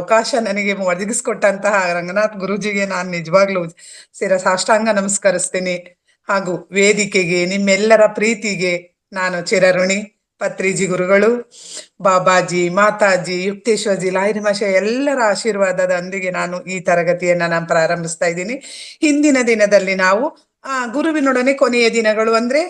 ಅವಕಾಶ ನನಗೆ ಒದಗಿಸ್ಕೊಟ್ಟಂತಹ ರಂಗನಾಥ್ ಗುರೂಜಿಗೆ ನಾನು ನಿಜವಾಗ್ಲೂ ಸಾಷ್ಟಾಂಗ ನಮಸ್ಕರಿಸ್ತೀನಿ. ಹಾಗೂ ವೇದಿಕೆಗೆ, ನಿಮ್ಮೆಲ್ಲರ ಪ್ರೀತಿಗೆ ನಾನು ಚಿರಋಣಿ. ಪತ್ರಿಜಿ ಗುರುಗಳು, ಬಾಬಾಜಿ, ಮಾತಾಜಿ, ಯುಕ್ತೇಶ್ವರ್ಜಿ, ಲಾಹಿರಿ ಮಾಷೆ ಎಲ್ಲರ ಆಶೀರ್ವಾದದೊಂದಿಗೆ ನಾನು ಈ ತರಗತಿಯನ್ನ ನಾನು ಪ್ರಾರಂಭಿಸ್ತಾ ಇದ್ದೀನಿ. ಹಿಂದಿನ ದಿನದಲ್ಲಿ ನಾವು ಗುರುವಿನೊಡನೆ ಕೊನೆಯ ದಿನಗಳು ಅಂದ್ರೆ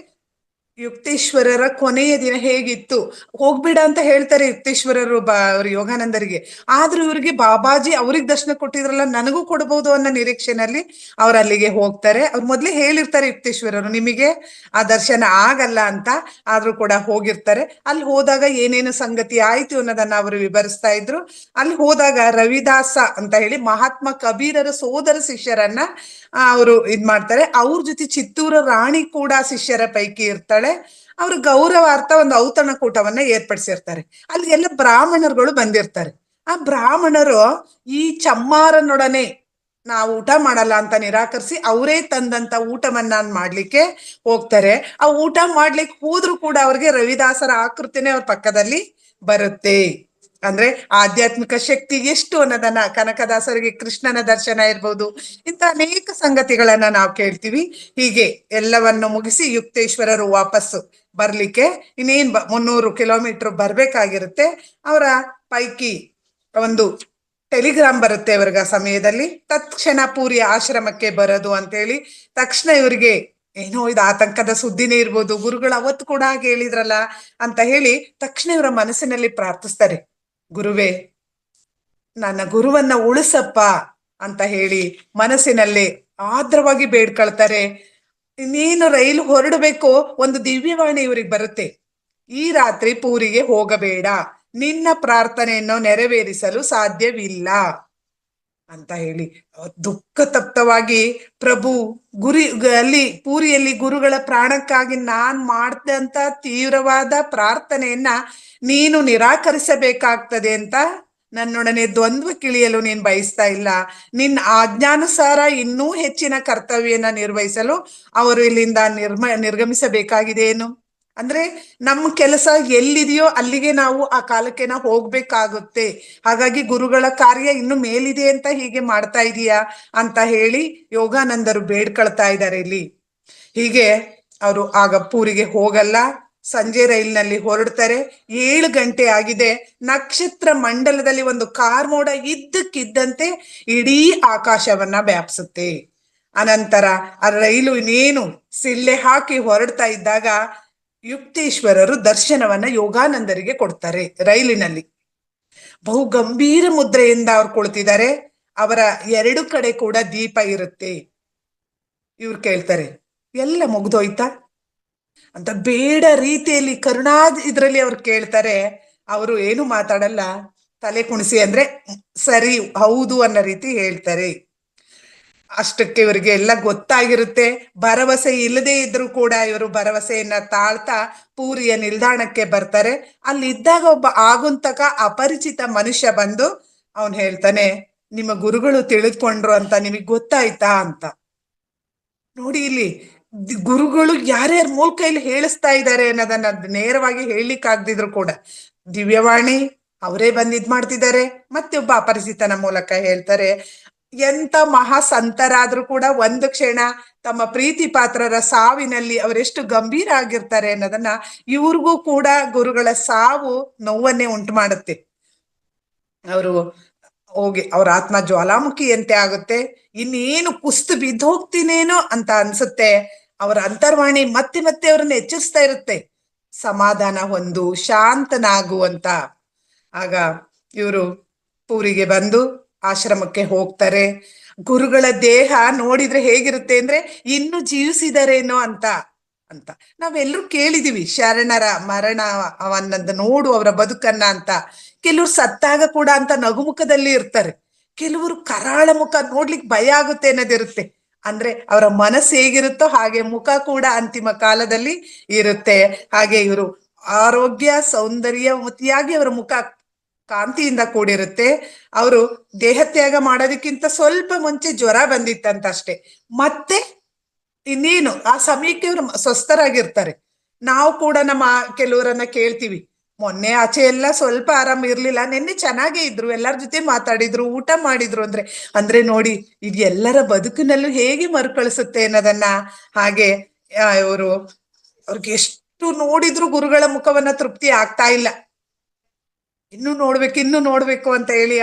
ಯುಕ್ತೇಶ್ವರರ ಕೊನೆಯ ದಿನ ಹೇಗಿತ್ತು, ಹೋಗ್ಬೇಡ ಅಂತ ಹೇಳ್ತಾರೆ ಯುಕ್ತೇಶ್ವರರು ಅವ್ರ ಯೋಗಾನಂದರಿಗೆ. ಆದ್ರೂ ಇವ್ರಿಗೆ ಬಾಬಾಜಿ ಅವ್ರಿಗೆ ದರ್ಶನ ಕೊಟ್ಟಿದ್ರಲ್ಲ, ನನಗೂ ಕೊಡ್ಬೋದು ಅನ್ನೋ ನಿರೀಕ್ಷೆನಲ್ಲಿ ಅವ್ರು ಅಲ್ಲಿಗೆ ಹೋಗ್ತಾರೆ. ಅವ್ರು ಮೊದ್ಲೇ ಹೇಳಿರ್ತಾರೆ ಯುಕ್ತೇಶ್ವರರು, ನಿಮಗೆ ಆ ದರ್ಶನ ಆಗಲ್ಲ ಅಂತ. ಆದ್ರೂ ಕೂಡ ಹೋಗಿರ್ತಾರೆ. ಅಲ್ಲಿ ಹೋದಾಗ ಏನೇನು ಸಂಗತಿ ಆಯ್ತು ಅನ್ನೋದನ್ನ ಅವರು ವಿವರಿಸ್ತಾ ಇದ್ರು. ಅಲ್ಲಿ ಹೋದಾಗ ರವಿದಾಸ ಅಂತ ಹೇಳಿ ಮಹಾತ್ಮ ಕಬೀರರ ಸೋದರ ಶಿಷ್ಯರನ್ನ ಅವರು ಮಾಡ್ತಾರೆ. ಅವ್ರ ಜೊತೆ ಚಿತ್ತೂರ ರಾಣಿ ಕೂಡ ಶಿಷ್ಯರ ಪೈಕಿ ಇರ್ತಾಳೆ. ಅವರು ಗೌರವಾರ್ಥ ಒಂದು ಔತಣಕೂಟವನ್ನ ಏರ್ಪಡಿಸಿರ್ತಾರೆ. ಅಲ್ಲಿ ಎಲ್ಲ ಬ್ರಾಹ್ಮಣರುಗಳು ಬಂದಿರ್ತಾರೆ. ಆ ಬ್ರಾಹ್ಮಣರು ಈ ಚಮ್ಮಾರನೊಡನೆ ನಾವು ಊಟ ಮಾಡಲ್ಲ ಅಂತ ನಿರಾಕರಿಸಿ ಅವರೇ ತಂದಂತ ಊಟವನ್ನ ಮಾಡ್ಲಿಕ್ಕೆ ಹೋಗ್ತಾರೆ. ಆ ಊಟ ಮಾಡ್ಲಿಕ್ಕೆ ಹೋದ್ರು ಕೂಡ ಅವ್ರಿಗೆ ರವಿದಾಸರ ಆಕೃತಿನೇ ಅವ್ರ ಪಕ್ಕದಲ್ಲಿ ಬರುತ್ತೆ. ಅಂದ್ರೆ ಆಧ್ಯಾತ್ಮಿಕ ಶಕ್ತಿ ಎಷ್ಟು ಅನ್ನೋದನ್ನ, ಕನಕದಾಸರಿಗೆ ಕೃಷ್ಣನ ದರ್ಶನ ಇರ್ಬೋದು, ಇಂಥ ಅನೇಕ ಸಂಗತಿಗಳನ್ನ ನಾವು ಕೇಳ್ತೀವಿ. ಹೀಗೆ ಎಲ್ಲವನ್ನು ಮುಗಿಸಿ ಯುಕ್ತೇಶ್ವರರು ವಾಪಸ್ಸು ಬರ್ಲಿಕ್ಕೆ ಇನ್ನೇನ್ 300 ಕಿಲೋಮೀಟರ್ ಬರ್ಬೇಕಾಗಿರುತ್ತೆ. ಅವರ ಪೈಕಿ ಒಂದು ಟೆಲಿಗ್ರಾಮ್ ಬರುತ್ತೆ ಅವ್ರಿಗೆ ಆ ಸಮಯದಲ್ಲಿ, ತತ್ಕ್ಷಣ ಪೂರಿ ಆಶ್ರಮಕ್ಕೆ ಬರೋದು ಅಂತೇಳಿ. ತಕ್ಷಣ ಇವರಿಗೆ ಏನೋ ಇದು ಆತಂಕದ ಸುದ್ದಿನೇ ಇರ್ಬೋದು, ಗುರುಗಳು ಅವತ್ತು ಕೂಡ ಹಾಗೆ ಹೇಳಿದ್ರಲ್ಲ ಅಂತ ಹೇಳಿ ತಕ್ಷಣ ಇವರ ಮನಸ್ಸಿನಲ್ಲಿ ಪ್ರಾರ್ಥಿಸ್ತಾರೆ, ಗುರುವೇ ನನ್ನ ಗುರುವನ್ನ ಉಳಿಸಪ್ಪ ಅಂತ ಹೇಳಿ ಮನಸ್ಸಿನಲ್ಲಿ ಆರ್ದ್ರವಾಗಿ ಬೇಡ್ಕೊಳ್ತಾರೆ. ಇನ್ನೇನು ರೈಲು ಹೊರಡಬೇಕು, ಒಂದು ದಿವ್ಯವಾಣಿ ಇವ್ರಿಗೆ ಬರುತ್ತೆ, ಈ ರಾತ್ರಿ ಪೂರಿಗೆ ಹೋಗಬೇಡ, ನಿನ್ನ ಪ್ರಾರ್ಥನೆಯನ್ನು ನೆರವೇರಿಸಲು ಸಾಧ್ಯವಿಲ್ಲ ಅಂತ ಹೇಳಿ. ದುಃಖ ತಪ್ತವಾಗಿ ಪ್ರಭು ಅಲ್ಲಿ ಪೂರಿಯಲ್ಲಿ ಗುರುಗಳ ಪ್ರಾಣಕ್ಕಾಗಿ ನಾನ್ ಮಾಡ್ದಂತ ತೀವ್ರವಾದ ಪ್ರಾರ್ಥನೆಯನ್ನ ನೀನು ನಿರಾಕರಿಸಬೇಕಾಗ್ತದೆ ಅಂತ ನನ್ನೊಡನೆ ದ್ವಂದ್ವ ಕಿಳಿಯಲು ನೀನ್ ಬಯಸ್ತಾ ಇಲ್ಲ. ನಿನ್ನ ಆಜ್ಞಾನುಸಾರ ಇನ್ನೂ ಹೆಚ್ಚಿನ ಕರ್ತವ್ಯನ ನಿರ್ವಹಿಸಲು ಅವರು ಇಲ್ಲಿಂದ ನಿರ್ಗಮಿಸಬೇಕಾಗಿದೆ ಏನು ಅಂದ್ರೆ, ನಮ್ಮ ಕೆಲಸ ಎಲ್ಲಿದೆಯೋ ಅಲ್ಲಿಗೆ ನಾವು ಆ ಕಾಲಕ್ಕೆ ನಾವು ಹೋಗ್ಬೇಕಾಗುತ್ತೆ. ಹಾಗಾಗಿ ಗುರುಗಳ ಕಾರ್ಯ ಇನ್ನು ಮೇಲಿದೆ ಅಂತ ಹೀಗೆ ಮಾಡ್ತಾ ಇದೀಯಾ ಅಂತ ಹೇಳಿ ಯೋಗಾನಂದರು ಬೇಡ್ಕೊಳ್ತಾ ಇದ್ದಾರೆ ಇಲ್ಲಿ. ಹೀಗೆ ಅವರು ಆಗ ಪೂರಿಗೆ ಹೋಗಲ್ಲ. ಸಂಜೆ ರೈಲಿನಲ್ಲಿ ಹೊರಡ್ತಾರೆ. 7 ಗಂಟೆ ಆಗಿದೆ. ನಕ್ಷತ್ರ ಮಂಡಲದಲ್ಲಿ ಒಂದು ಕಾರ್ಮೋಡ ಇದ್ದಕ್ಕಿದ್ದಂತೆ ಇಡೀ ಆಕಾಶವನ್ನ ವ್ಯಾಪಿಸುತ್ತೆ. ಅನಂತರ ಆ ರೈಲು ಇನ್ನೇನು ಸಿಳ್ಳೆ ಹಾಕಿ ಹೊರಡ್ತಾ ಇದ್ದಾಗ ಯುಕ್ತೇಶ್ವರರು ದರ್ಶನವನ್ನ ಯೋಗಾನಂದರಿಗೆ ಕೊಡ್ತಾರೆ ರೈಲಿನಲ್ಲಿ. ಬಹು ಗಂಭೀರ ಮುದ್ರೆಯಿಂದ ಅವ್ರು ಕುಳಿತಿದ್ದಾರೆ. ಅವರ 2 ಕಡೆ ಕೂಡ ದೀಪ ಇರುತ್ತೆ. ಇವ್ರು ಕೇಳ್ತಾರೆ, ಎಲ್ಲ ಮುಗ್ದೋಯ್ತಾ ಅಂತ ಬೇಡ ರೀತಿಯಲ್ಲಿ ಕರುಣಾದ ಇದ್ರಲ್ಲಿ ಅವ್ರು ಕೇಳ್ತಾರೆ. ಅವರು ಏನು ಮಾತಾಡಲ್ಲ, ತಲೆ ಕುಣಿಸಿ ಅಂದ್ರೆ ಸರಿ ಹೌದು ಅನ್ನೋ ರೀತಿ ಹೇಳ್ತಾರೆ. ಅಷ್ಟಕ್ಕೆ ಇವರಿಗೆ ಎಲ್ಲ ಗೊತ್ತಾಗಿರುತ್ತೆ. ಭರವಸೆ ಇಲ್ಲದೆ ಇದ್ರು ಕೂಡ ಇವರು ಭರವಸೆಯನ್ನ ತಾಳ್ತಾ ಪೂರಿಯ ನಿಲ್ದಾಣಕ್ಕೆ ಬರ್ತಾರೆ. ಅಲ್ಲಿದ್ದಾಗ ಒಬ್ಬ ಆಗುಂತಕ ಅಪರಿಚಿತ ಮನುಷ್ಯ ಬಂದು ಅವನ್ ಹೇಳ್ತಾನೆ, ನಿಮ್ಮ ಗುರುಗಳು ತಿಳಿದುಕೊಂಡ್ರು ಅಂತ ನಿಮಗ್ ಗೊತ್ತಾಯ್ತಾ ಅಂತ. ನೋಡಿ, ಇಲ್ಲಿ ಗುರುಗಳು ಯಾರ್ಯಾರ ಮೂಲಕ ಇಲ್ಲಿ ಹೇಳಿಸ್ತಾ ಇದ್ದಾರೆ ಅನ್ನೋದನ್ನ ನೇರವಾಗಿ ಹೇಳಲಿಕ್ಕೆ ಆಗದಿದ್ರು ಕೂಡ ದಿವ್ಯವಾಣಿ ಅವರೇ ಬಂದ್ ಮಾಡ್ತಿದ್ದಾರೆ. ಮತ್ತೆ ಒಬ್ಬ ಅಪರಿಚಿತನ ಮೂಲಕ ಹೇಳ್ತಾರೆ. ಎಂತ ಮಹಾ ಸಂತರಾದ್ರೂ ಕೂಡ ಒಂದು ಕ್ಷಣ ತಮ್ಮ ಪ್ರೀತಿ ಪಾತ್ರರ ಸಾವಿನಲ್ಲಿ ಅವರೆಷ್ಟು ಗಂಭೀರ ಆಗಿರ್ತಾರೆ ಅನ್ನೋದನ್ನ ಇವ್ರಿಗೂ ಕೂಡ ಗುರುಗಳ ಸಾವು ನೋವನ್ನೇ ಉಂಟು ಮಾಡುತ್ತೆ. ಅವರು ಹೋಗಿ ಅವ್ರ ಆತ್ಮ ಜ್ವಾಲಾಮುಖಿಯಂತೆ ಆಗುತ್ತೆ. ಇನ್ನೇನು ಕುಸ್ತು ಬಿದ್ದೋಗ್ತೀನೇನೋ ಅಂತ ಅನ್ಸುತ್ತೆ. ಅವರ ಅಂತರ್ವಾಣಿ ಮತ್ತೆ ಮತ್ತೆ ಅವ್ರನ್ನ ಎಚ್ಚರಿಸ್ತಾ ಇರುತ್ತೆ, ಸಮಾಧಾನ ಹೊಂದು ಶಾಂತನಾಗು ಅಂತ. ಆಗ ಇವರು ಪೂರಿಗೆ ಬಂದು ಆಶ್ರಮಕ್ಕೆ ಹೋಗ್ತಾರೆ. ಗುರುಗಳ ದೇಹ ನೋಡಿದ್ರೆ ಹೇಗಿರುತ್ತೆ ಅಂದ್ರೆ ಇನ್ನು ಜೀವಿಸಿದಾರೇನೋ ಅಂತ ನಾವೆಲ್ಲರೂ ಕೇಳಿದೀವಿ. ಶರಣರ ಮರಣ ಅವನ್ನದ್ದು ನೋಡು ಅವರ ಬದುಕನ್ನ ಅಂತ. ಕೆಲವ್ರು ಸತ್ತಾಗ ಕೂಡ ಅಂತ ನಗುಮುಖದಲ್ಲಿ ಇರ್ತಾರೆ. ಕೆಲವರು ಕರಾಳ ಮುಖ ನೋಡ್ಲಿಕ್ಕೆ ಭಯ ಆಗುತ್ತೆ ಅನ್ನೋದಿರುತ್ತೆ. ಅಂದ್ರೆ ಅವರ ಮನಸ್ಸು ಹೇಗಿರುತ್ತೋ ಹಾಗೆ ಮುಖ ಕೂಡ ಅಂತಿಮ ಕಾಲದಲ್ಲಿ ಇರುತ್ತೆ. ಹಾಗೆ ಇವರು ಆರೋಗ್ಯ ಸೌಂದರ್ಯವತಿಯಾಗಿ ಅವರ ಮುಖ ಕಾಂತಿಯಿಂದ ಕೂಡಿರುತ್ತೆ. ಅವರು ದೇಹತ್ಯಾಗ ಮಾಡೋದಕ್ಕಿಂತ ಸ್ವಲ್ಪ ಮುಂಚೆ ಜ್ವರ ಬಂದಿತ್ತಂತ ಅಷ್ಟೇ. ಮತ್ತೆ ಇನ್ನೇನು ಆ ಸಮಯಕ್ಕೆ ಇವರು ಸ್ವಸ್ಥರಾಗಿರ್ತಾರೆ. ನಾವು ಕೂಡ ನಮ್ಮ ಕೆಲವರನ್ನ ಕೇಳ್ತೀವಿ, ಮೊನ್ನೆ ಆಚೆ ಎಲ್ಲ ಸ್ವಲ್ಪ ಆರಾಮ ಇರ್ಲಿಲ್ಲ, ನಿನ್ನೆ ಚೆನ್ನಾಗೇ ಇದ್ರು, ಎಲ್ಲರ ಜೊತೆ ಮಾತಾಡಿದ್ರು, ಊಟ ಮಾಡಿದ್ರು. ಅಂದ್ರೆ ಅಂದ್ರೆ ನೋಡಿ, ಇದು ಎಲ್ಲರ ಬದುಕಿನಲ್ಲೂ ಹೇಗೆ ಮರುಕಳಿಸುತ್ತೆ ಅನ್ನೋದನ್ನ. ಹಾಗೆ ಇವರು ಅವ್ರಿಗೆ ಎಷ್ಟು ನೋಡಿದ್ರು ಗುರುಗಳ ಮುಖವನ್ನ ತೃಪ್ತಿ ಆಗ್ತಾ ಇಲ್ಲ. ಇನ್ನೂ ನೋಡ್ಬೇಕು ಅಂತ ಹೇಳಿ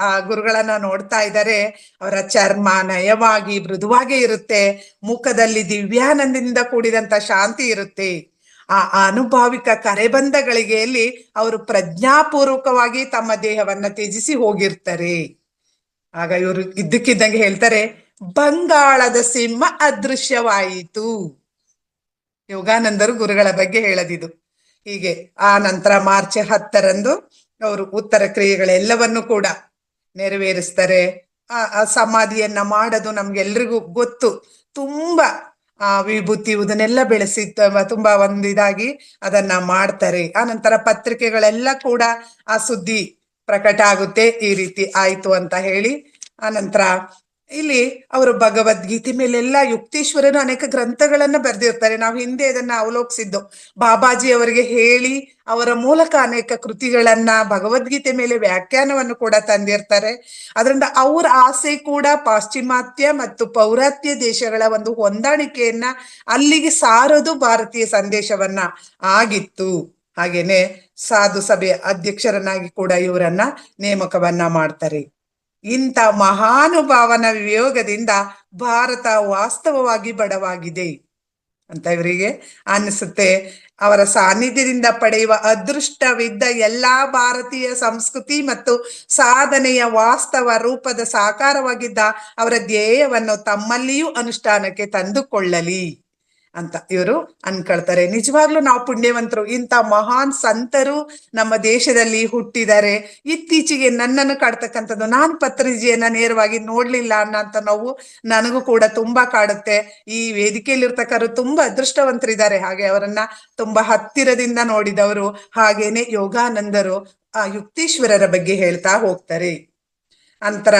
ಆ ಗುರುಗಳನ್ನ ನೋಡ್ತಾ ಇದ್ದಾರೆ. ಅವರ ಚರ್ಮ ನಯವಾಗಿ ಮೃದುವಾಗೇ ಇರುತ್ತೆ, ಮುಖದಲ್ಲಿ ದಿವ್ಯಾನಂದದಿಂದ ಕೂಡಿದಂತ ಶಾಂತಿ ಇರುತ್ತೆ. ಆ ಅನುಭಾವಿಕ ಕರೆಬಂಧಗಳಿಗೆಯಲ್ಲಿ ಅವರು ಪ್ರಜ್ಞಾಪೂರ್ವಕವಾಗಿ ತಮ್ಮ ದೇಹವನ್ನ ತ್ಯಜಿಸಿ ಹೋಗಿರ್ತಾರೆ. ಆಗ ಇವರು ಇದ್ದಕ್ಕಿದ್ದಂಗೆ ಹೇಳ್ತಾರೆ, ಬಂಗಾಳದ ಸಿಂಹ ಅದೃಶ್ಯವಾಯಿತು. ಯೋಗಾನಂದರು ಗುರುಗಳ ಬಗ್ಗೆ ಹೇಳದಿದು. ಹೀಗೆ ಆ ನಂತರ ಮಾರ್ಚ್ 10ರಂದು ಅವರು ಉತ್ತರ ಕ್ರಿಯೆಗಳೆಲ್ಲವನ್ನು ಕೂಡ ನೆರವೇರಿಸ್ತಾರೆ. ಆ ಸಮಾಧಿಯನ್ನ ಮಾಡೋದು ನಮ್ಗೆಲ್ರಿಗೂ ಗೊತ್ತು. ತುಂಬಾ ವಿಭೂತಿ ಇದನ್ನೆಲ್ಲ ಬೆಳೆಸಿ ತುಂಬಾ ಒಂದಿದಾಗಿ ಅದನ್ನ ಮಾಡ್ತಾರೆ. ಆ ನಂತರ ಪತ್ರಿಕೆಗಳೆಲ್ಲ ಕೂಡ ಆ ಸುದ್ದಿ ಪ್ರಕಟ ಆಗುತ್ತೆ, ಈ ರೀತಿ ಆಯ್ತು ಅಂತ ಹೇಳಿ. ಆ ನಂತರ ಇಲ್ಲಿ ಅವರು ಭಗವದ್ಗೀತೆ ಮೇಲೆಲ್ಲ ಯುಕ್ತೇಶ್ವರನು ಅನೇಕ ಗ್ರಂಥಗಳನ್ನ ಬರೆದಿರ್ತಾರೆ. ನಾವು ಹಿಂದೆ ಅದನ್ನ ಅವಲೋಕಿಸಿದ್ದು. ಬಾಬಾಜಿ ಅವರಿಗೆ ಹೇಳಿ ಅವರ ಮೂಲಕ ಅನೇಕ ಕೃತಿಗಳನ್ನ ಭಗವದ್ಗೀತೆ ಮೇಲೆ ವ್ಯಾಖ್ಯಾನವನ್ನು ಕೂಡ ತಂದಿರ್ತಾರೆ. ಅದರಿಂದ ಅವ್ರ ಆಸೆ ಕೂಡ ಪಾಶ್ಚಿಮಾತ್ಯ ಮತ್ತು ಪೌರಾತ್ಯ ದೇಶಗಳ ಒಂದು ಹೊಂದಾಣಿಕೆಯನ್ನ ಅಲ್ಲಿಗೆ ಸಾರೋದು ಭಾರತೀಯ ಸಂದೇಶವನ್ನ ಆಗಿತ್ತು. ಹಾಗೇನೆ ಸಾಧು ಸಭೆಯ ಅಧ್ಯಕ್ಷರನ್ನಾಗಿ ಕೂಡ ಇವರನ್ನ ನೇಮಕವನ್ನ ಮಾಡ್ತಾರೆ. ಇಂಥ ಮಹಾನುಭಾವನ ವಿಯೋಗದಿಂದ ಭಾರತ ವಾಸ್ತವವಾಗಿ ಬಡವಾಗಿದೆ ಅಂತ ಇವರಿಗೆ ಅನಿಸುತ್ತೆ. ಅವರ ಸಾನ್ನಿಧ್ಯದಿಂದ ಪಡೆಯುವ ಅದೃಷ್ಟವಿದ್ದ ಎಲ್ಲಾ ಭಾರತೀಯ ಸಂಸ್ಕೃತಿ ಮತ್ತು ಸಾಧನೆಯ ವಾಸ್ತವ ರೂಪದ ಸಾಕಾರವಾಗಿದ್ದ ಅವರ ಧ್ಯೇಯವನ್ನು ತಮ್ಮಲ್ಲಿಯೂ ಅನುಷ್ಠಾನಕ್ಕೆ ತಂದುಕೊಳ್ಳಲಿ ಅಂತ ಇವರು ಅನ್ಕೊಳ್ತಾರೆ. ನಿಜವಾಗ್ಲೂ ನಾವು ಪುಣ್ಯವಂತರು, ಇಂಥ ಮಹಾನ್ ಸಂತರು ನಮ್ಮ ದೇಶದಲ್ಲಿ ಹುಟ್ಟಿದ್ದಾರೆ. ಇತ್ತೀಚೆಗೆ ನನ್ನನ್ನು ಕಾಡ್ತಕ್ಕಂಥದ್ದು, ನಾನು ಪತ್ರಿಜಿಯನ್ನ ನೇರವಾಗಿ ನೋಡ್ಲಿಲ್ಲ ಅನ್ನೋಂಥ ನೋವು ನನಗೂ ಕೂಡ ತುಂಬಾ ಕಾಡುತ್ತೆ. ಈ ವೇದಿಕೆಯಲ್ಲಿರ್ತಕ್ಕರು ತುಂಬಾ ಅದೃಷ್ಟವಂತರಿದ್ದಾರೆ, ಹಾಗೆ ಅವರನ್ನ ತುಂಬಾ ಹತ್ತಿರದಿಂದ ನೋಡಿದವರು. ಹಾಗೇನೆ ಯೋಗಾನಂದರು ಆ ಯುಕ್ತೇಶ್ವರರ ಬಗ್ಗೆ ಹೇಳ್ತಾ ಹೋಗ್ತಾರೆ. ನಂತರ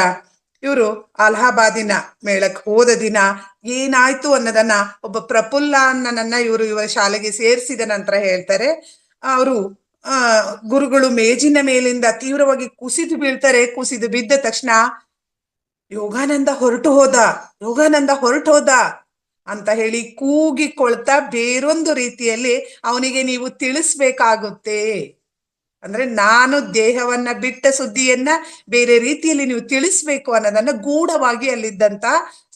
ಇವರು ಅಲಹಾಬಾದಿನ ಮೇಳಕ್ಕೆ ಹೋದ ದಿನ ಏನಾಯ್ತು ಅನ್ನೋದನ್ನ ಒಬ್ಬ ಪ್ರಫುಲ್ಲ ಅನ್ನನನ್ನ ಇವರ ಶಾಲೆಗೆ ಸೇರಿಸಿದ ನಂತರ ಹೇಳ್ತಾರೆ. ಅವರು ಗುರುಗಳು ಮೇಜಿನ ಮೇಲಿಂದ ತೀವ್ರವಾಗಿ ಕುಸಿದು ಬೀಳ್ತಾರೆ. ಕುಸಿದು ಬಿದ್ದ ತಕ್ಷಣ ಯೋಗಾನಂದ ಹೊರಟು ಹೋದ ಅಂತ ಹೇಳಿ ಕೂಗಿಕೊಳ್ತಾ ಬೇರೊಂದು ರೀತಿಯಲ್ಲಿ ಅವನಿಗೆ ನೀವು ತಿಳಿಸ್ಬೇಕಾಗುತ್ತೆ. ಅಂದ್ರೆ ನಾನು ದೇಹವನ್ನ ಬಿಟ್ಟ ಸುದ್ದಿಯನ್ನ ಬೇರೆ ರೀತಿಯಲ್ಲಿ ನೀವು ತಿಳಿಸ್ಬೇಕು ಅನ್ನೋದನ್ನ ಗೂಢವಾಗಿ ಅಲ್ಲಿದ್ದಂತ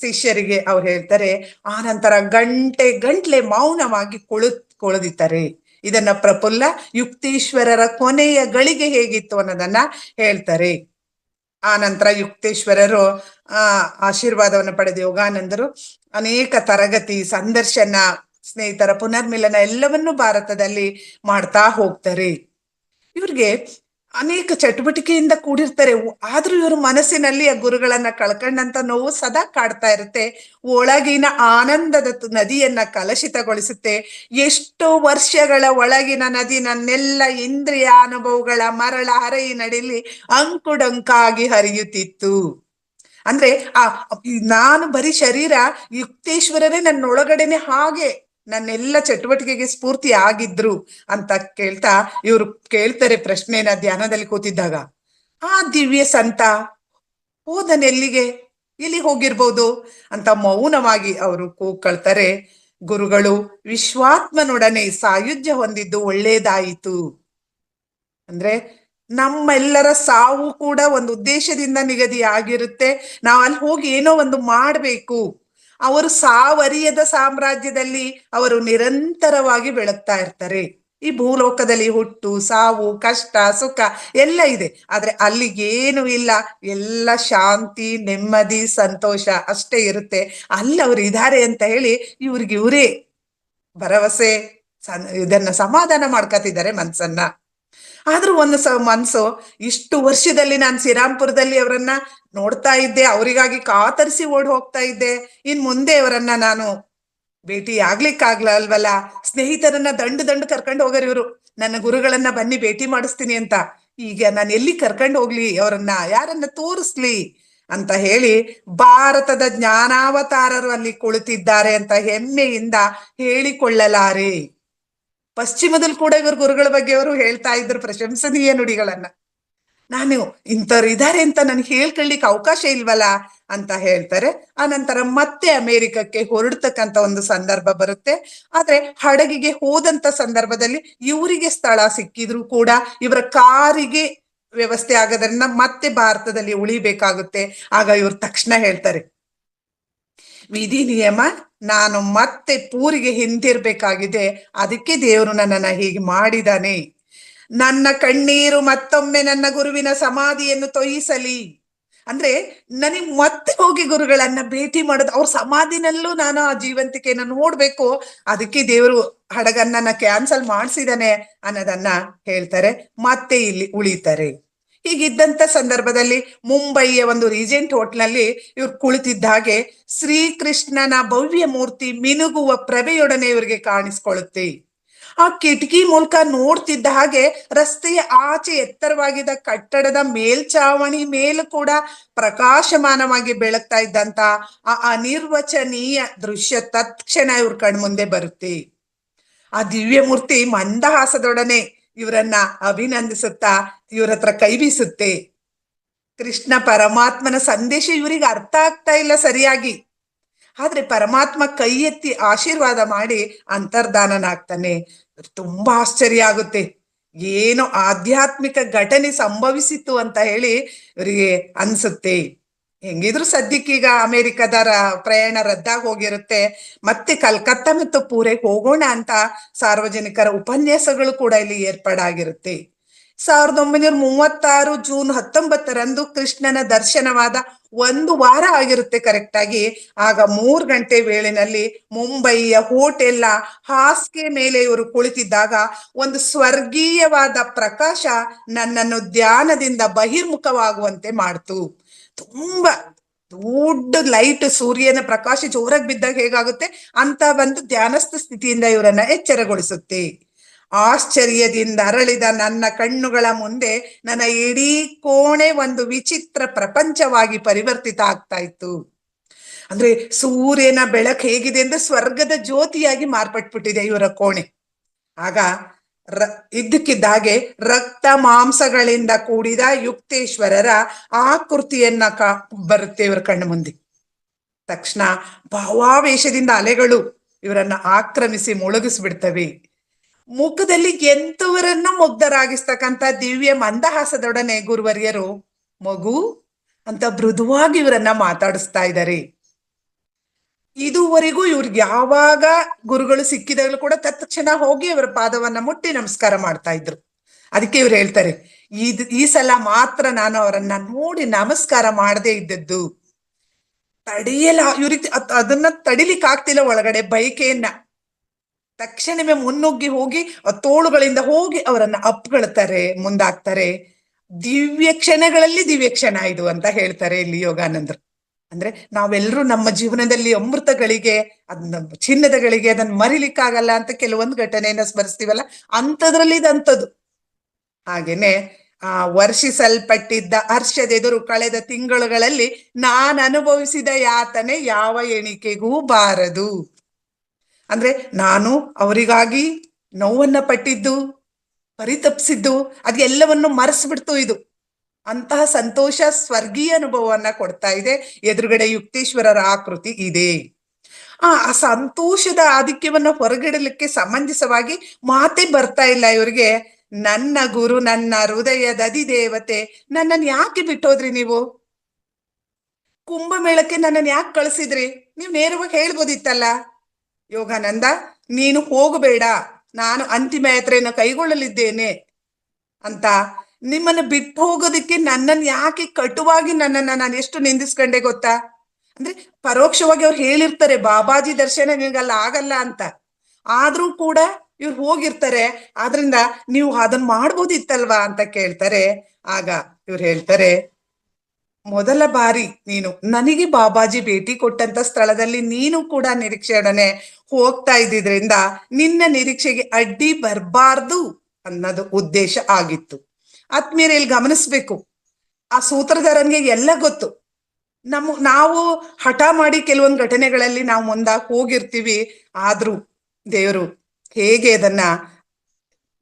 ಶಿಷ್ಯರಿಗೆ ಅವ್ರು ಹೇಳ್ತಾರೆ. ಆ ನಂತರ ಗಂಟ್ಲೆ ಮೌನವಾಗಿ ಕೊಳದಿದ್ದಾರೆ. ಇದನ್ನ ಪ್ರಫುಲ್ಲ ಯುಕ್ತೇಶ್ವರರ ಕೊನೆಯ ಗಳಿಗೆ ಹೇಗಿತ್ತು ಅನ್ನೋದನ್ನ ಹೇಳ್ತಾರೆ. ಆ ನಂತರ ಯುಕ್ತೇಶ್ವರರು ಆಶೀರ್ವಾದವನ್ನು ಪಡೆದ ಯೋಗಾನಂದರು ಅನೇಕ ತರಗತಿ, ಸಂದರ್ಶನ, ಸ್ನೇಹಿತರ ಪುನರ್ಮಿಲನ ಎಲ್ಲವನ್ನೂ ಭಾರತದಲ್ಲಿ ಮಾಡ್ತಾ ಹೋಗ್ತಾರೆ. ಇವ್ರಿಗೆ ಅನೇಕ ಚಟುವಟಿಕೆಯಿಂದ ಕೂಡಿರ್ತಾರೆ. ಆದ್ರೂ ಇವ್ರ ಮನಸ್ಸಿನಲ್ಲಿ ಆ ಗುರುಗಳನ್ನ ಕಳ್ಕೊಂಡಂತ ನೋವು ಸದಾ ಕಾಡ್ತಾ ಇರುತ್ತೆ. ಒಳಗಿನ ಆನಂದದ ನದಿಯನ್ನ ಕಲುಷಿತಗೊಳಿಸುತ್ತೆ. ಎಷ್ಟೋ ವರ್ಷಗಳ ಒಳಗಿನ ನದಿ ನನ್ನೆಲ್ಲ ಇಂದ್ರಿಯ ಅನುಭವಗಳ ಮರಳ ಹರಯಿ ನಡಿಲಿ ಅಂಕುಡೊಂಕಾಗಿ ಹರಿಯುತ್ತಿತ್ತು. ಅಂದ್ರೆ ನಾನು ಬರೀ ಶರೀರ, ಯುಕ್ತೇಶ್ವರರೇ ನನ್ನೊಳಗಡೆನೆ ಹಾಗೆ ನನ್ನೆಲ್ಲ ಚಟುವಟಿಕೆಗೆ ಸ್ಫೂರ್ತಿ ಆಗಿದ್ರು ಅಂತ ಕೇಳ್ತಾ ಇವ್ರು ಕೇಳ್ತಾರೆ ಪ್ರಶ್ನೆನ ಧ್ಯಾನದಲ್ಲಿ ಕೂತಿದ್ದಾಗ. ಆ ದಿವ್ಯ ಸಂತ ಎಲ್ಲಿ ಹೋಗಿರ್ಬೋದು ಅಂತ ಮೌನವಾಗಿ ಅವರು ಕೂಗ್ಕೊಳ್ತಾರೆ. ಗುರುಗಳು ವಿಶ್ವಾತ್ಮನೊಡನೆ ಸಾಯುಜ್ಯ ಹೊಂದಿದ್ದು ಒಳ್ಳೇದಾಯಿತು. ಅಂದ್ರೆ ನಮ್ಮೆಲ್ಲರ ಸಾವು ಕೂಡ ಒಂದು ಉದ್ದೇಶದಿಂದ ನಿಗದಿ ಆಗಿರುತ್ತೆ. ನಾವು ಅಲ್ಲಿ ಹೋಗಿ ಏನೋ ಒಂದು ಮಾಡ್ಬೇಕು. ಅವರು ಸಾವರಿಯದ ಸಾಮ್ರಾಜ್ಯದಲ್ಲಿ ಅವರು ನಿರಂತರವಾಗಿ ಬೆಳಗ್ತಾ ಇರ್ತಾರೆ. ಈ ಭೂಲೋಕದಲ್ಲಿ ಹುಟ್ಟು ಸಾವು ಕಷ್ಟ ಸುಖ ಎಲ್ಲ ಇದೆ, ಆದ್ರೆ ಅಲ್ಲಿ ಏನು ಇಲ್ಲ, ಎಲ್ಲ ಶಾಂತಿ ನೆಮ್ಮದಿ ಸಂತೋಷ ಅಷ್ಟೇ ಇರುತ್ತೆ. ಅಲ್ಲಿ ಅವ್ರು ಇದ್ದಾರೆ ಅಂತ ಹೇಳಿ ಇವರೇ ಭರವಸೆ ಇದನ್ನ ಸಮಾಧಾನ ಮಾಡ್ಕೊತಿದ್ದಾರೆ ಮನ್ಸನ್ನ. ಆದ್ರೂ ಒಂದು ಮನ್ಸು, ಇಷ್ಟು ವರ್ಷದಲ್ಲಿ ನಾನು ಶ್ರೀರಾಮ್ಪುರದಲ್ಲಿ ಅವರನ್ನ ನೋಡ್ತಾ ಇದ್ದೆ, ಅವರಿಗಾಗಿ ಕಾತರಿಸಿ ಓಡ್ ಹೋಗ್ತಾ ಇದ್ದೆ. ಇನ್ ಮುಂದೆ ಅವರನ್ನ ನಾನು ಭೇಟಿ ಅಲ್ವಲ್ಲ. ಸ್ನೇಹಿತರನ್ನ ದಂಡು ಕರ್ಕೊಂಡು ಹೋಗರು ಇವರು, ನನ್ನ ಗುರುಗಳನ್ನ ಬನ್ನಿ ಭೇಟಿ ಮಾಡಿಸ್ತೀನಿ ಅಂತ. ಈಗ ನಾನು ಎಲ್ಲಿ ಕರ್ಕೊಂಡು ಹೋಗ್ಲಿ ಅವರನ್ನ, ಯಾರನ್ನ ತೋರಿಸ್ಲಿ ಅಂತ ಹೇಳಿ ಭಾರತದ ಜ್ಞಾನಾವತಾರರು ಅಲ್ಲಿ ಕುಳಿತಿದ್ದಾರೆ ಅಂತ ಹೆಮ್ಮೆಯಿಂದ ಹೇಳಿಕೊಳ್ಳಲಾರೆ. ಪಶ್ಚಿಮದಲ್ಲಿ ಕೂಡ ಇವರು ಗುರುಗಳ ಬಗ್ಗೆ ಅವರು ಹೇಳ್ತಾ ಇದ್ರು ಪ್ರಶಂಸನೀಯ ನುಡಿಗಳನ್ನ. ನಾನು ಇಂಥವ್ರು ಇದ್ದಾರೆ ಅಂತ ನನ್ಗೆ ಹೇಳ್ಕೊಳ್ಳಿಕ್ಕೆ ಅವಕಾಶ ಇಲ್ವಲ್ಲ ಅಂತ ಹೇಳ್ತಾರೆ. ಆನಂತರ ಮತ್ತೆ ಅಮೆರಿಕಕ್ಕೆ ಹೊರಡ್ತಕ್ಕಂತ ಒಂದು ಸಂದರ್ಭ ಬರುತ್ತೆ. ಆದ್ರೆ ಹಡಗಿಗೆ ಹೋದಂತ ಸಂದರ್ಭದಲ್ಲಿ ಇವರಿಗೆ ಸ್ಥಳ ಸಿಕ್ಕಿದ್ರು ಕೂಡ ಇವರ ಕಾರಿಗೆ ವ್ಯವಸ್ಥೆ ಆಗೋದ್ರಿಂದ ಮತ್ತೆ ಭಾರತದಲ್ಲಿ ಉಳಿಬೇಕಾಗುತ್ತೆ. ಆಗ ಇವ್ರು ತಕ್ಷಣ ಹೇಳ್ತಾರೆ, ವಿಧಿ ನಿಯಮ, ನಾನು ಮತ್ತೆ ಪೂರಿಗೆ ಹಿಂದಿರ್ಬೇಕಾಗಿದೆ, ಅದಕ್ಕೆ ದೇವರು ನನ್ನನ್ನ ಹೀಗೆ ಮಾಡಿದಾನೆ. ನನ್ನ ಕಣ್ಣೀರು ಮತ್ತೊಮ್ಮೆ ನನ್ನ ಗುರುವಿನ ಸಮಾಧಿಯನ್ನು ತೊಯಿಸಲಿ. ಅಂದ್ರೆ ನನಗ್ ಮತ್ತೆ ಹೋಗಿ ಗುರುಗಳನ್ನ ಭೇಟಿ ಮಾಡೋದು, ಅವ್ರ ಸಮಾಧಿನಲ್ಲೂ ನಾನು ಆ ಜೀವಂತಿಕೆಯನ್ನು ನೋಡ್ಬೇಕು, ಅದಕ್ಕೆ ದೇವರು ಹಡಗನ್ನ ಕ್ಯಾನ್ಸಲ್ ಮಾಡಿಸಿದಾನೆ ಅನ್ನೋದನ್ನ ಹೇಳ್ತಾರೆ. ಮತ್ತೆ ಇಲ್ಲಿ ಉಳಿತಾರೆ. ಹೀಗಿದ್ದಂತ ಸಂದರ್ಭದಲ್ಲಿ ಮುಂಬಯಿಯ ಒಂದು ರೀಜೆಂಟ್ ಹೋಟ್ಲಲ್ಲಿ ಇವ್ರು ಕುಳಿತಿದ್ದ ಹಾಗೆ ಶ್ರೀಕೃಷ್ಣನ ಭವ್ಯ ಮೂರ್ತಿ ಮಿನುಗುವ ಪ್ರಭೆಯೊಡನೆ ಇವರಿಗೆ ಕಾಣಿಸ್ಕೊಳ್ಳುತ್ತೆ. ಆ ಕಿಟಕಿ ಮೂಲಕ ನೋಡ್ತಿದ್ದ ಹಾಗೆ ರಸ್ತೆಯ ಆಚೆ ಎತ್ತರವಾಗಿದ್ದ ಕಟ್ಟಡದ ಮೇಲ್ಚಾವಣಿ ಮೇಲೂ ಕೂಡ ಪ್ರಕಾಶಮಾನವಾಗಿ ಬೆಳಗ್ತಾ ಇದ್ದಂತ ಆ ಅನಿರ್ವಚನೀಯ ದೃಶ್ಯ ತತ್ಕ್ಷಣ ಇವ್ರ ಕಣ್ಮುಂದೆ ಬರುತ್ತೆ. ಆ ದಿವ್ಯ ಮೂರ್ತಿ ಮಂದಹಾಸದೊಡನೆ ಇವರನ್ನ ಅಭಿನಂದಿಸುತ್ತಾ ಇವ್ರ ಹತ್ರ ಕೈ ಬೀಸುತ್ತೆ. ಕೃಷ್ಣ ಪರಮಾತ್ಮನ ಸಂದೇಶ ಇವರಿಗೆ ಅರ್ಥ ಆಗ್ತಾ ಇಲ್ಲ ಸರಿಯಾಗಿ, ಆದ್ರೆ ಪರಮಾತ್ಮ ಕೈ ಎತ್ತಿ ಆಶೀರ್ವಾದ ಮಾಡಿ ಅಂತರ್ಧಾನನಾಗ್ತಾನೆ. ತುಂಬಾ ಆಶ್ಚರ್ಯ ಆಗುತ್ತೆ, ಏನೋ ಆಧ್ಯಾತ್ಮಿಕ ಘಟನೆ ಸಂಭವಿಸಿತ್ತು ಅಂತ ಹೇಳಿ ಇವರಿಗೆ ಅನ್ಸುತ್ತೆ. ಹೆಂಗಿದ್ರು ಸದ್ಯಕ್ಕೀಗ ಅಮೆರಿಕದ ಪ್ರಯಾಣ ರದ್ದಾಗಿ ಹೋಗಿರುತ್ತೆ. ಮತ್ತೆ ಕಲ್ಕತ್ತಾ ಮತ್ತು ಪೂರೆಗೆ ಹೋಗೋಣ ಅಂತ ಸಾರ್ವಜನಿಕರ ಉಪನ್ಯಾಸಗಳು ಕೂಡ ಇಲ್ಲಿ ಏರ್ಪಾಡಾಗಿರುತ್ತೆ. 1936 ಜೂನ್ 19ರಂದು ಕೃಷ್ಣನ ದರ್ಶನವಾದ 1 ವಾರ ಆಗಿರುತ್ತೆ ಕರೆಕ್ಟ್ ಆಗಿ. ಆಗ 3 ಗಂಟೆ ವೇಳೆನಲ್ಲಿ ಮುಂಬಯಿಯ ಹೋಟೆಲ್ನ ಹಾಸಿಗೆ ಮೇಲೆ ಇವರು ಕುಳಿತಿದ್ದಾಗ ಒಂದು ಸ್ವರ್ಗೀಯವಾದ ಪ್ರಕಾಶ ನನ್ನನ್ನು ಧ್ಯಾನದಿಂದ ಬಹಿರ್ಮುಖವಾಗುವಂತೆ ಮಾಡ್ತು. ತುಂಬಾ ದೊಡ್ಡ ಲೈಟ್, ಸೂರ್ಯನ ಪ್ರಕಾಶ ಜೋರಾಗಿ ಬಿದ್ದಾಗ ಹೇಗಾಗುತ್ತೆ ಅಂತ ಒಂದು ಧ್ಯಾನಸ್ಥ ಸ್ಥಿತಿಯಿಂದ ಇವರನ್ನ ಎಚ್ಚರಗೊಳಿಸುತ್ತೆ. ಆಶ್ಚರ್ಯದಿಂದ ಅರಳಿದ ನನ್ನ ಕಣ್ಣುಗಳ ಮುಂದೆ ನನ್ನ ಇಡೀ ಕೋಣೆ ಒಂದು ವಿಚಿತ್ರ ಪ್ರಪಂಚವಾಗಿ ಪರಿವರ್ತಿತ ಆಗ್ತಾ ಇತ್ತು. ಅಂದ್ರೆ ಸೂರ್ಯನ ಬೆಳಕು ಹೇಗಿದೆ ಅಂದ್ರೆ ಸ್ವರ್ಗದ ಜ್ಯೋತಿಯಾಗಿ ಮಾರ್ಪಟ್ಬಿಟ್ಟಿದೆ ಇವರ ಕೋಣೆ. ಆಗ ಇದ್ದಕ್ಕಿದ್ದಾಗೆ ರಕ್ತ ಮಾಂಸಗಳಿಂದ ಕೂಡಿದ ಯುಕ್ತೇಶ್ವರರ ಆಕೃತಿಯನ್ನ ಬರುತ್ತೆ ಇವರ ಕಣ್ಣು ಮುಂದೆ. ತಕ್ಷಣ ಭಾವಾವೇಶದಿಂದ ಅಲೆಗಳು ಇವರನ್ನ ಆಕ್ರಮಿಸಿ ಮುಳುಗಿಸ್ಬಿಡ್ತವೆ. ಮುಖದಲ್ಲಿ ಎಂತವರನ್ನ ಮುಗ್ಧರಾಗಿಸ್ತಕ್ಕಂಥ ದಿವ್ಯ ಮಂದಹಾಸದೊಡನೆ ಗುರುವರ್ಯರು ಮಗು ಅಂತ ಮೃದುವಾಗಿ ಇವರನ್ನ ಮಾತಾಡಿಸ್ತಾ ಇದ್ದಾರೆ. ಇದುವರೆಗೂ ಇವ್ರಿಗೆ ಯಾವಾಗ ಗುರುಗಳು ಸಿಕ್ಕಿದಾಗಲೂ ಕೂಡ ತತ್ಕ್ಷಣ ಹೋಗಿ ಅವರ ಪಾದವನ್ನ ಮುಟ್ಟಿ ನಮಸ್ಕಾರ ಮಾಡ್ತಾ ಇದ್ರು. ಅದಕ್ಕೆ ಇವ್ರು ಹೇಳ್ತಾರೆ, ಈ ಸಲ ಮಾತ್ರ ನಾನು ಅವರನ್ನ ನೋಡಿ ನಮಸ್ಕಾರ ಮಾಡದೇ ಇದ್ದದ್ದು. ಇವ್ರಿಗೆ ಅದನ್ನ ತಡಿಲಿಕ್ಕೆ ಆಗ್ತಿಲ್ಲ ಒಳಗಡೆ ಬೈಕೆಯನ್ನ. ತಕ್ಷಣವೇ ಮುನ್ನುಗ್ಗಿ ಹೋಗಿ ತೋಳುಗಳಿಂದ ಹೋಗಿ ಅವರನ್ನ ಅಪ್ಕೊಳ್ತಾರೆ, ಮುಂದಾಗ್ತಾರೆ. ದಿವ್ಯ ಕ್ಷಣಗಳಲ್ಲಿ ದಿವ್ಯ ಕ್ಷಣ ಇದು ಅಂತ ಹೇಳ್ತಾರೆ ಇಲ್ಲಿ ಯೋಗಾನಂದರು. ಅಂದ್ರೆ ನಾವೆಲ್ಲರೂ ನಮ್ಮ ಜೀವನದಲ್ಲಿ ಅಮೃತಗಳಿಗೆ, ಅದನ್ನ ಚಿನ್ನದಗಳಿಗೆ ಅದನ್ನ ಮರಿಲಿಕ್ಕಾಗಲ್ಲ ಅಂತ ಕೆಲವೊಂದು ಘಟನೆಯನ್ನ ಸ್ಮರಿಸ್ತೀವಲ್ಲ, ಅಂಥದ್ರಲ್ಲಿ ಇದಂಥದ್ದು. ಹಾಗೇನೆ ವರ್ಷಿಸಲ್ಪಟ್ಟಿದ್ದ ಹರ್ಷದೆದುರು ಕಳೆದ ತಿಂಗಳುಗಳಲ್ಲಿ ನಾನು ಅನುಭವಿಸಿದ ಯಾತನೆ ಯಾವ ಎಣಿಕೆಗೂ ಬಾರದು. ಅಂದ್ರೆ ನಾನು ಅವರಿಗಾಗಿ ನೋವನ್ನ ಪಟ್ಟಿದ್ದು, ಪರಿತಪ್ಸಿದ್ದು, ಅದೆಲ್ಲವನ್ನು ಮರೆಸ್ಬಿಡ್ತು ಇದು. ಅಂತಹ ಸಂತೋಷ ಸ್ವರ್ಗೀಯ ಅನುಭವವನ್ನ ಕೊಡ್ತಾ ಇದೆ. ಎದುರುಗಡೆ ಯುಕ್ತೇಶ್ವರರ ಆಕೃತಿ ಇದೆ. ಆ ಸಂತೋಷದ ಆಧಿಕ್ಯವನ್ನ ಹೊರಗಿಡಲಿಕ್ಕೆ ಸಂಬಂಧಿಸವಾಗಿ ಮಾತೇ ಬರ್ತಾ ಇಲ್ಲ ಇವರಿಗೆ. ನನ್ನ ಗುರು, ನನ್ನ ಹೃದಯದ ಅಧಿದೇವತೆ, ನನ್ನನ್ನು ಯಾಕೆ ಬಿಟ್ಟೋದ್ರಿ ನೀವು? ಕುಂಭಮೇಳಕ್ಕೆ ನನ್ನನ್ನು ಯಾಕೆ ಕಳಿಸಿದ್ರಿ? ನೀವು ನೇರವಾಗಿ ಹೇಳ್ಬೋದಿತ್ತಲ್ಲ, ಯೋಗಾನಂದ ನೀನು ಹೋಗಬೇಡ, ನಾನು ಅಂತಿಮ ಯಾತ್ರೆಯನ್ನು ಕೈಗೊಳ್ಳಲಿದ್ದೇನೆ ಅಂತ. ನಿಮ್ಮನ್ನು ಬಿಟ್ಟು ಹೋಗೋದಕ್ಕೆ ನನ್ನನ್ನು ಯಾಕೆ ಕಟುವಾಗಿ ನನ್ನನ್ನ ನಾನು ಎಷ್ಟು ನಿಂದಿಸ್ಕೊಂಡೆ ಗೊತ್ತಾ? ಅಂದ್ರೆ ಪರೋಕ್ಷವಾಗಿ ಅವ್ರು ಹೇಳಿರ್ತಾರೆ ಬಾಬಾಜಿ ದರ್ಶನ ನಿನಗಲ್ಲ ಆಗಲ್ಲ ಅಂತ, ಆದ್ರೂ ಕೂಡ ಇವ್ರು ಹೋಗಿರ್ತಾರೆ. ಆದ್ರಿಂದ ನೀವು ಅದನ್ನ ಮಾಡ್ಬೋದಿತ್ತಲ್ವಾ ಅಂತ ಕೇಳ್ತಾರೆ. ಆಗ ಇವ್ರು ಹೇಳ್ತಾರೆ, ಮೊದಲ ಬಾರಿ ನೀನು ನನಗೆ ಬಾಬಾಜಿ ಭೇಟಿ ಕೊಟ್ಟಂತ ಸ್ಥಳದಲ್ಲಿ ನೀನು ಕೂಡ ನಿರೀಕ್ಷೆಯೊಡನೆ ಹೋಗ್ತಾ ಇದ್ದಿದ್ರಿಂದ ನಿನ್ನ ನಿರೀಕ್ಷೆಗೆ ಅಡ್ಡಿ ಬರಬಾರ್ದು ಅನ್ನೋದು ಉದ್ದೇಶ ಆಗಿತ್ತು. ಆತ್ಮೀಯರೇ, ಇಲ್ಲಿ ಗಮನಿಸ್ಬೇಕು, ಆ ಸೂತ್ರಧಾರನ್ಗೆ ಎಲ್ಲ ಗೊತ್ತು. ನಾವು ಹಠ ಮಾಡಿ ಕೆಲವೊಂದು ಘಟನೆಗಳಲ್ಲಿ ನಾವು ಮುಂದಾಗಿ ಹೋಗಿರ್ತೀವಿ. ಆದ್ರೂ ದೇವರು ಹೇಗೆ ಅದನ್ನ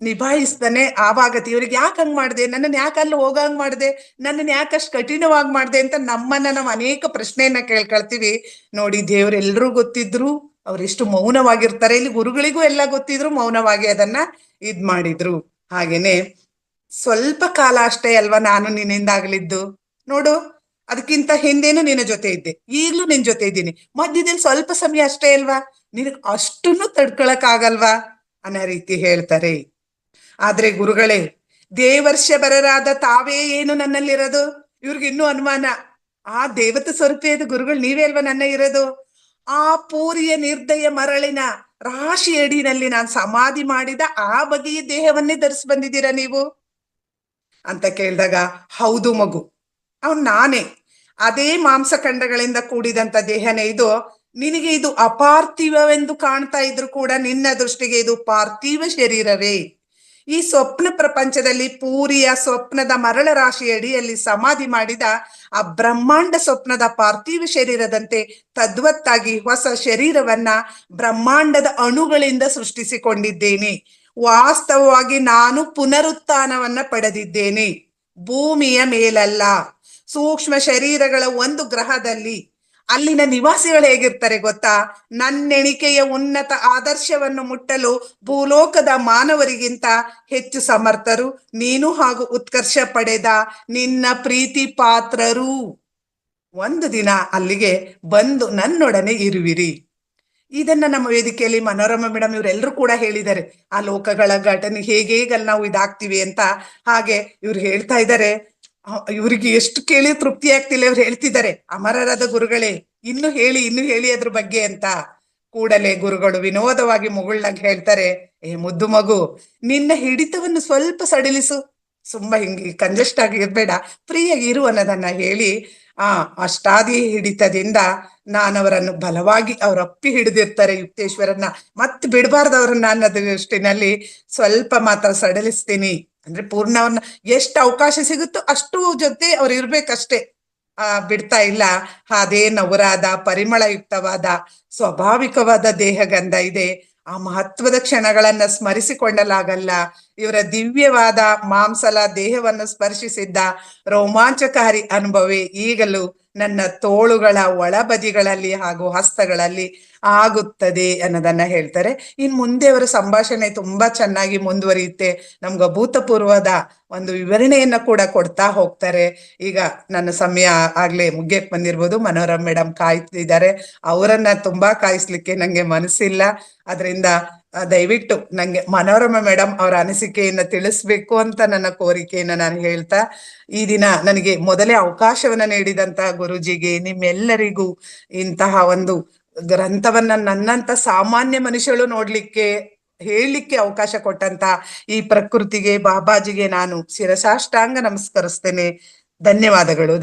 ನಿಭಾಯಿಸ್ತಾನೆ ಆವಾಗ ಇವ್ರಿಗೆ ಯಾಕೆ ಹಂಗ್ ಮಾಡಿದೆ, ನನ್ನನ್ನು ಯಾಕೆ ಅಲ್ಲಿ ಹೋಗಂಗ್ ಮಾಡಿದೆ, ನನ್ನನ್ನು ಯಾಕೆ ಅಷ್ಟು ಕಠಿಣವಾಗಿ ಮಾಡಿದೆ ಅಂತ ನಮ್ಮನ್ನ ನಾವು ಅನೇಕ ಪ್ರಶ್ನೆಯನ್ನ ಕೇಳ್ಕೊಳ್ತೀವಿ. ನೋಡಿ, ದೇವ್ರೆಲ್ರೂ ಗೊತ್ತಿದ್ರು ಅವ್ರೆಷ್ಟು ಮೌನವಾಗಿರ್ತಾರೆ. ಇಲ್ಲಿ ಗುರುಗಳಿಗೂ ಎಲ್ಲ ಗೊತ್ತಿದ್ರು ಮೌನವಾಗಿ ಅದನ್ನ ಮಾಡಿದ್ರು. ಹಾಗೇನೆ ಸ್ವಲ್ಪ ಕಾಲ ಅಷ್ಟೇ ಅಲ್ವಾ ನಾನು ನಿನ್ನಿಂದ ಆಗ್ಲಿದ್ದು. ನೋಡು, ಅದಕ್ಕಿಂತ ಹಿಂದೇನು ನಿನ್ನ ಜೊತೆ ಇದ್ದೆ, ಈಗ್ಲೂ ನಿನ್ ಜೊತೆ ಇದ್ದೀನಿ. ಮಧ್ಯದಲ್ಲಿ ಸ್ವಲ್ಪ ಸಮಯ ಅಷ್ಟೇ ಅಲ್ವಾ, ನಿನಗ್ ಅಷ್ಟನ್ನು ತಡ್ಕೊಳಕ್ ಆಗಲ್ವಾ ಅನ್ನೋ ರೀತಿ ಹೇಳ್ತಾರೆ. ಆದ್ರೆ ಗುರುಗಳೇ, ದೇವರ್ಷ ತಾವೇ ಏನು ನನ್ನಲ್ಲಿರೋದು? ಇವ್ರಿಗೆ ಇನ್ನೂ ಅನುಮಾನ. ಆ ದೇವತೆ ಸ್ವರೂಪಿಯದು ಗುರುಗಳು ನೀವೇ ಅಲ್ವಾ ನನ್ನ ಇರೋದು? ಆ ಪೂರಿಯ ನಿರ್ದಯ ಮರಳಿನ ರಾಶಿ ಅಡಿನಲ್ಲಿ ನಾನು ಸಮಾಧಿ ಮಾಡಿದ ಆ ಬಗೆಯ ದೇಹವನ್ನೇ ಧರಿಸಿ ಬಂದಿದ್ದೀರಾ ನೀವು ಅಂತ ಕೇಳಿದಾಗ, ಹೌದು ಮಗು, ಅವ್ನು ನಾನೇ. ಅದೇ ಮಾಂಸಖಂಡಗಳಿಂದ ಕೂಡಿದಂತ ದೇಹನೇ ಇದು. ನಿನಗೆ ಇದು ಅಪಾರ್ಥಿವವೆಂದು ಕಾಣ್ತಾ ಇದ್ರು ಕೂಡ ನಿನ್ನ ದೃಷ್ಟಿಗೆ ಇದು ಪಾರ್ಥಿವ ಶರೀರವೇ. ಈ ಸ್ವಪ್ನ ಪ್ರಪಂಚದಲ್ಲಿ ಪೂರಿಯ ಸ್ವಪ್ನದ ಮರಳ ರಾಶಿ ಅಡಿಯಲ್ಲಿ ಸಮಾಧಿ ಮಾಡಿದ ಆ ಬ್ರಹ್ಮಾಂಡ ಸ್ವಪ್ನದ ಪಾರ್ಥಿವ ಶರೀರದಂತೆ ತದ್ವತ್ತಾಗಿ ಹೊಸ ಶರೀರವನ್ನ ಬ್ರಹ್ಮಾಂಡದ ಅಣುಗಳಿಂದ ಸೃಷ್ಟಿಸಿಕೊಂಡಿದ್ದೇನೆ. ವಾಸ್ತವವಾಗಿ ನಾನು ಪುನರುತ್ಥಾನವನ್ನ ಪಡೆದಿದ್ದೇನೆ. ಭೂಮಿಯ ಮೇಲಲ್ಲ, ಸೂಕ್ಷ್ಮ ಶರೀರಗಳ ಒಂದು ಗ್ರಹದಲ್ಲಿ. ಅಲ್ಲಿನ ನಿವಾಸಿಗಳು ಹೇಗಿರ್ತಾರೆ ಗೊತ್ತಾ? ನನ್ನೆಣಿಕೆಯ ಉನ್ನತ ಆದರ್ಶವನ್ನು ಮುಟ್ಟಲು ಭೂಲೋಕದ ಮಾನವರಿಗಿಂತ ಹೆಚ್ಚು ಸಮರ್ಥರು ನೀನು ಹಾಗೂ ಉತ್ಕರ್ಷ ಪಡೆದ ನಿನ್ನ ಪ್ರೀತಿ ಪಾತ್ರರು. ಒಂದು ದಿನ ಅಲ್ಲಿಗೆ ಬಂದು ನನ್ನೊಡನೆ ಇರುವಿರಿ. ಇದನ್ನ ನಮ್ಮ ವೇದಿಕೆಯಲ್ಲಿ ಮನೋರಮಾ ಮೇಡಮ್ ಇವರೆಲ್ಲರೂ ಕೂಡ ಹೇಳಿದ್ದಾರೆ. ಆ ಲೋಕಗಳ ಘಟನೆ ಹೇಗೇಗಲ್ಲಿ ನಾವು ಇದಾಗ್ತೀವಿ ಅಂತ. ಹಾಗೆ ಇವ್ರು ಹೇಳ್ತಾ ಇದ್ದಾರೆ, ಇವ್ರಿಗೆ ಎಷ್ಟು ಕೇಳಿ ತೃಪ್ತಿ ಆಗ್ತಿಲ್ಲ. ಇವ್ರು ಹೇಳ್ತಿದ್ದಾರೆ, ಅಮರರಾದ ಗುರುಗಳೇ ಇನ್ನು ಹೇಳಿ ಅದ್ರ ಬಗ್ಗೆ ಅಂತ. ಕೂಡಲೇ ಗುರುಗಳು ವಿನೋದವಾಗಿ ಮುಗುಳ್ನಾಗ ಹೇಳ್ತಾರೆ, ಮುದ್ದು ಮಗು, ನಿನ್ನ ಹಿಡಿತವನ್ನು ಸ್ವಲ್ಪ ಸಡಿಲಿಸು, ತುಂಬಾ ಹಿಂಗೆ ಕಂಜೆಸ್ಟ್ ಆಗಿ ಇರ್ಬೇಡ, ಫ್ರೀಯಾಗಿ ಇರು ಅನ್ನೋದನ್ನ ಹೇಳಿ ಅಷ್ಟಾದಿ ಹಿಡಿತದಿಂದ ನಾನವರನ್ನು ಬಲವಾಗಿ ಅಪ್ಪಿ ಹಿಡಿದಿರ್ತಾರೆ ಯುಕ್ತೇಶ್ವರನ್ನ, ಮತ್ತೆ ಬಿಡಬಾರ್ದು ಅವ್ರನ್ನ ಅನ್ನೋ ದೃಷ್ಟಿನಲ್ಲಿ ಸ್ವಲ್ಪ ಮಾತ್ರ ಸಡಿಲಿಸ್ತೀನಿ. ಅಂದ್ರೆ ಪೂರ್ಣವನ್ನ ಎಷ್ಟು ಅವಕಾಶ ಸಿಗುತ್ತೋ ಅಷ್ಟು ಜೊತೆ ಅವ್ರು ಇರ್ಬೇಕಷ್ಟೇ, ಬಿಡ್ತಾ ಇಲ್ಲ. ಅದೇ ನವರಾದ ಪರಿಮಳಯುಕ್ತವಾದ ಸ್ವಾಭಾವಿಕವಾದ ದೇಹಗಂಧ ಇದೆ. ಆ ಮಹತ್ವದ ಕ್ಷಣಗಳನ್ನ ಸ್ಮರಿಸಿಕೊಳ್ಳಲಾಗಲ್ಲ. ಇವರ ದಿವ್ಯವಾದ ಮಾಂಸಲ ದೇಹವನ್ನು ಸ್ಪರ್ಶಿಸಿದ್ದ ರೋಮಾಂಚಕಾರಿ ಅನುಭವೇ ಈಗಲೂ ನನ್ನ ತೋಳುಗಳ ಒಳಬದಿಗಳಲ್ಲಿ ಹಾಗೂ ಹಸ್ತಗಳಲ್ಲಿ ಆಗುತ್ತದೆ ಅನ್ನೋದನ್ನ ಹೇಳ್ತಾರೆ. ಇನ್ ಮುಂದೆ ಅವರ ಸಂಭಾಷಣೆ ತುಂಬಾ ಚೆನ್ನಾಗಿ ಮುಂದುವರಿಯುತ್ತೆ. ನಮ್ಗೆ ಅಭೂತಪೂರ್ವದ ಒಂದು ವಿವರಣೆಯನ್ನ ಕೂಡ ಕೊಡ್ತಾ ಹೋಗ್ತಾರೆ. ಈಗ ನನ್ನ ಸಮಯ ಆಗ್ಲೇ ಮುಗ್ಯಕ್ ಬಂದಿರ್ಬೋದು. ಮನೋರಮಾ ಮೇಡಮ್ ಕಾಯ್ತಿದ್ದಾರೆ. ಅವರನ್ನ ತುಂಬಾ ಕಾಯಿಸ್ಲಿಕ್ಕೆ ನಂಗೆ ಮನಸ್ಸಿಲ್ಲ. ಅದರಿಂದ ದಯವಿಟ್ಟು ನಂಗೆ ಮನೋರಮಾ ಮೇಡಮ್ ಅವರ ಅನಿಸಿಕೆಯನ್ನ ತಿಳಿಸ್ಬೇಕು ಅಂತ ನನ್ನ ಕೋರಿಕೆಯನ್ನ ನಾನು ಹೇಳ್ತಾ, ಈ ದಿನ ನನಗೆ ಮೊದಲೇ ಅವಕಾಶವನ್ನ ನೀಡಿದಂತಹ ಗುರುಜಿಗೆ, ನಿಮ್ಮೆಲ್ಲರಿಗೂ ಇಂತಹ ಒಂದು ಗ್ರಂಥವನ್ನ ನನ್ನಂತ ಸಾಮಾನ್ಯ ಮನುಷ್ಯಳು ನೋಡ್ಲಿಕ್ಕೆ ಹೇಳಲಿಕ್ಕೆ ಅವಕಾಶ ಕೊಟ್ಟಂತ ಈ ಪ್ರಕೃತಿಗೆ, ಬಾಬಾಜಿಗೆ ನಾನು ಶಿರಸಾಷ್ಟಾಂಗ ನಮಸ್ಕರಿಸ್ತೇನೆ. ಧನ್ಯವಾದಗಳು.